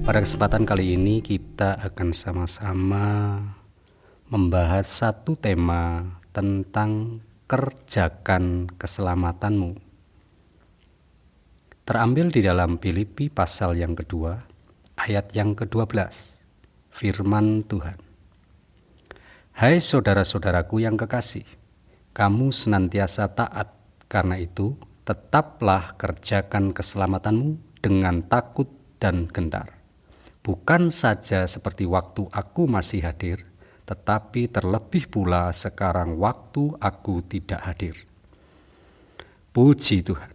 Pada kesempatan kali ini kita akan sama-sama membahas satu tema tentang kerjakan keselamatanmu. Terambil di dalam Filipi pasal yang kedua, ayat yang ke-12. Firman Tuhan. Hai saudara-saudaraku yang kekasih, kamu senantiasa taat, karena itu tetaplah kerjakan keselamatanmu dengan takut dan gentar. Bukan saja seperti waktu aku masih hadir, tetapi terlebih pula sekarang waktu aku tidak hadir. Puji Tuhan.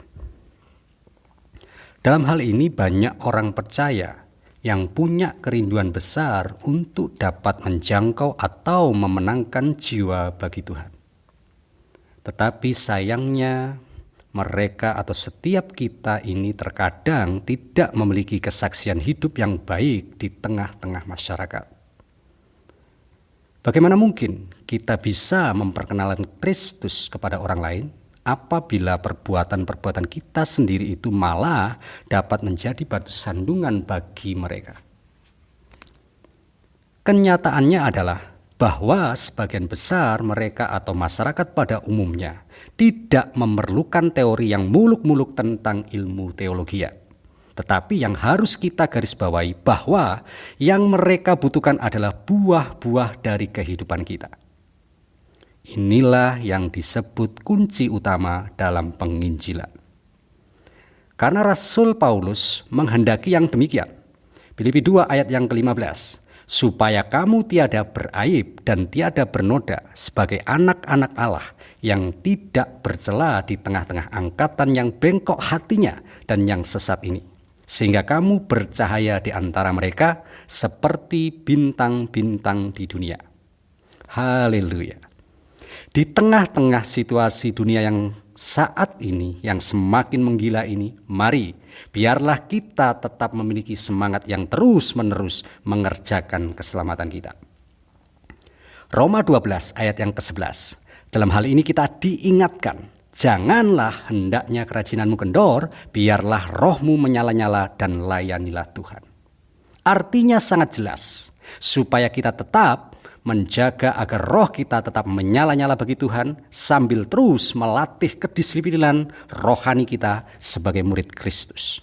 Dalam hal ini banyak orang percaya yang punya kerinduan besar untuk dapat menjangkau atau memenangkan jiwa bagi Tuhan. Tetapi sayangnya mereka atau setiap kita ini terkadang tidak memiliki kesaksian hidup yang baik di tengah-tengah masyarakat. Bagaimana mungkin kita bisa memperkenalkan Kristus kepada orang lain apabila perbuatan-perbuatan kita sendiri itu malah dapat menjadi batu sandungan bagi mereka? Kenyataannya adalah bahwa sebagian besar mereka atau masyarakat pada umumnya tidak memerlukan teori yang muluk-muluk tentang ilmu teologi. Tetapi yang harus kita garis bawahi bahwa yang mereka butuhkan adalah buah-buah dari kehidupan kita. Inilah yang disebut kunci utama dalam penginjilan. Karena Rasul Paulus menghendaki yang demikian. Filipi 2 ayat yang ke-15. Supaya kamu tiada beraib dan tiada bernoda sebagai anak-anak Allah yang tidak bercela di tengah-tengah angkatan yang bengkok hatinya dan yang sesat ini. Sehingga kamu bercahaya di antara mereka seperti bintang-bintang di dunia. Haleluya. Di tengah-tengah situasi dunia yang saat ini, yang semakin menggila ini, mari biarlah kita tetap memiliki semangat yang terus-menerus mengerjakan keselamatan kita. Roma 12 ayat yang ke-11. Dalam hal ini kita diingatkan, janganlah hendaknya kerajinanmu kendor, biarlah rohmu menyala-nyala dan layanilah Tuhan. Artinya sangat jelas, supaya kita tetap menjaga agar roh kita tetap menyala-nyala bagi Tuhan sambil terus melatih kedisiplinan rohani kita sebagai murid Kristus.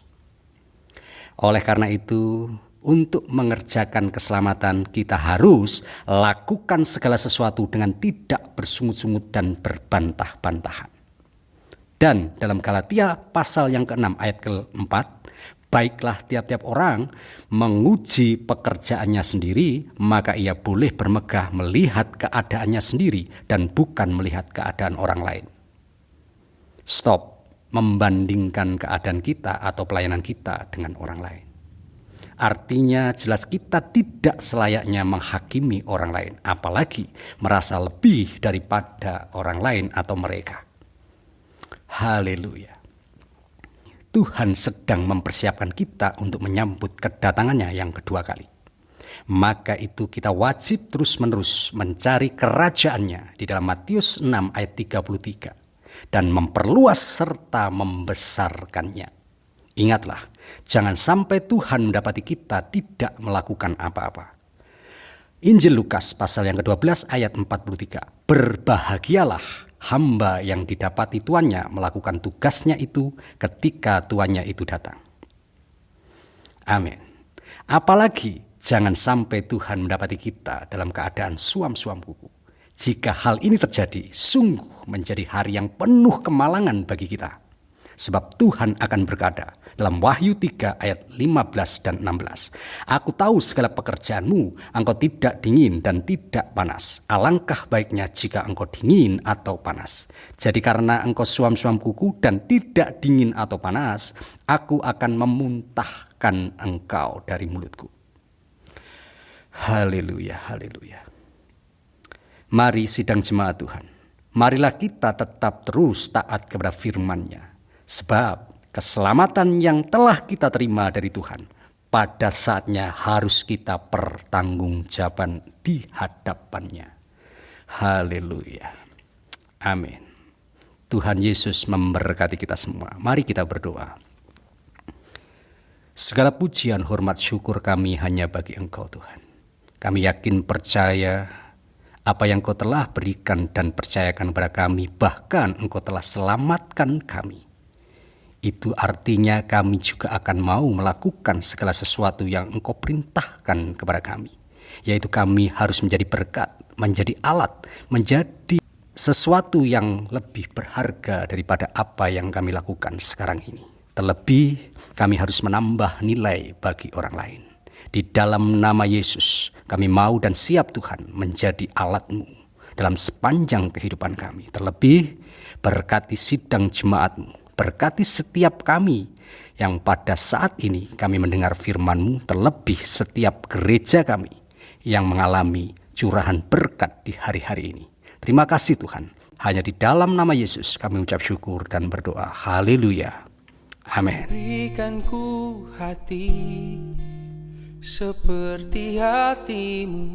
Oleh karena itu, untuk mengerjakan keselamatan kita harus lakukan segala sesuatu dengan tidak bersungut-sungut dan berbantah-bantahan. Dan dalam Galatia pasal yang ke-6 ayat ke-4, baiklah tiap-tiap orang menguji pekerjaannya sendiri, maka ia boleh bermegah melihat keadaannya sendiri dan bukan melihat keadaan orang lain. Stop membandingkan keadaan kita atau pelayanan kita dengan orang lain. Artinya jelas kita tidak selayaknya menghakimi orang lain, apalagi merasa lebih daripada orang lain atau mereka. Haleluya. Tuhan sedang mempersiapkan kita untuk menyambut kedatangannya yang kedua kali. Maka itu kita wajib terus-menerus mencari kerajaannya di dalam Matius 6 ayat 33 dan memperluas serta membesarkannya. Ingatlah, jangan sampai Tuhan mendapati kita tidak melakukan apa-apa. Injil Lukas pasal yang ke-12 ayat 43. Berbahagialah hamba yang didapati tuannya melakukan tugasnya itu ketika tuannya itu datang. Amin. Apalagi jangan sampai Tuhan mendapati kita dalam keadaan suam-suam kuku. Jika hal ini terjadi, sungguh menjadi hari yang penuh kemalangan bagi kita. Sebab Tuhan akan berkata dalam Wahyu 3 ayat 15 dan 16. Aku tahu segala pekerjaanmu, engkau tidak dingin dan tidak panas. Alangkah baiknya jika engkau dingin atau panas. Jadi karena engkau suam-suam kuku dan tidak dingin atau panas, aku akan memuntahkan engkau dari mulutku. Haleluya, haleluya. Mari sidang jemaat Tuhan, marilah kita tetap terus taat kepada firman-Nya. Sebab keselamatan yang telah kita terima dari Tuhan pada saatnya harus kita pertanggungjawaban di hadapannya. Haleluya. Amin. Tuhan Yesus memberkati kita semua. Mari kita berdoa. Segala pujian, hormat, syukur kami hanya bagi Engkau Tuhan. Kami yakin percaya apa yang Engkau telah berikan dan percayakan kepada kami, bahkan Engkau telah selamatkan kami. Itu artinya kami juga akan mau melakukan segala sesuatu yang Engkau perintahkan kepada kami. Yaitu kami harus menjadi berkat, menjadi alat, menjadi sesuatu yang lebih berharga daripada apa yang kami lakukan sekarang ini. Terlebih kami harus menambah nilai bagi orang lain. Di dalam nama Yesus kami mau dan siap Tuhan menjadi alat-Mu dalam sepanjang kehidupan kami. Terlebih berkati sidang jemaat-Mu, berkati setiap kami yang pada saat ini kami mendengar firman-Mu, terlebih setiap gereja kami yang mengalami curahan berkat di hari-hari ini. Terima kasih Tuhan. Hanya di dalam nama Yesus kami ucap syukur dan berdoa. Haleluya. Amin. Berikan ku hati seperti hati-Mu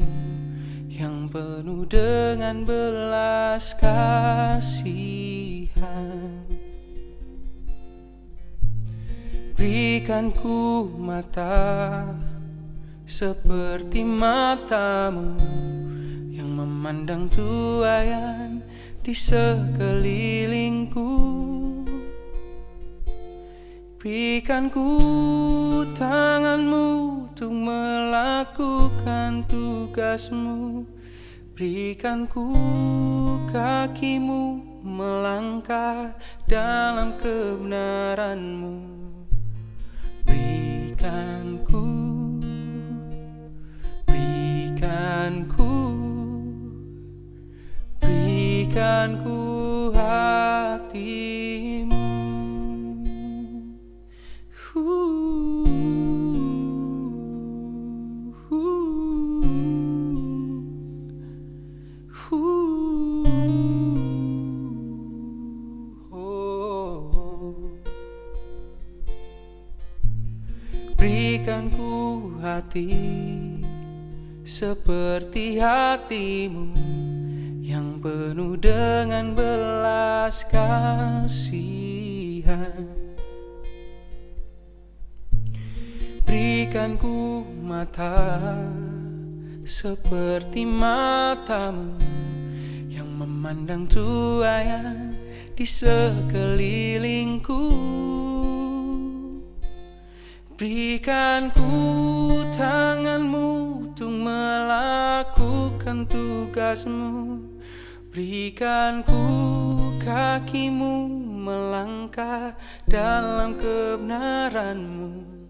yang penuh dengan belas kasihan. Berikan ku mata seperti mata-Mu yang memandang tuaian di sekelilingku. Berikan ku tangan-Mu untuk melakukan tugas-Mu. Berikan ku kaki-Mu melangkah dalam kebenaran-Mu. Berikan ku hati-Mu. Berikan ku hati seperti hati-Mu yang penuh dengan belas kasihan. Berikan ku mata seperti mata-Mu yang memandang tuaian di sekelilingku. Berikan ku tangan-Mu untuk melakukan tugas-Mu. Berikan ku kaki-Mu melangkah dalam kebenaran-Mu.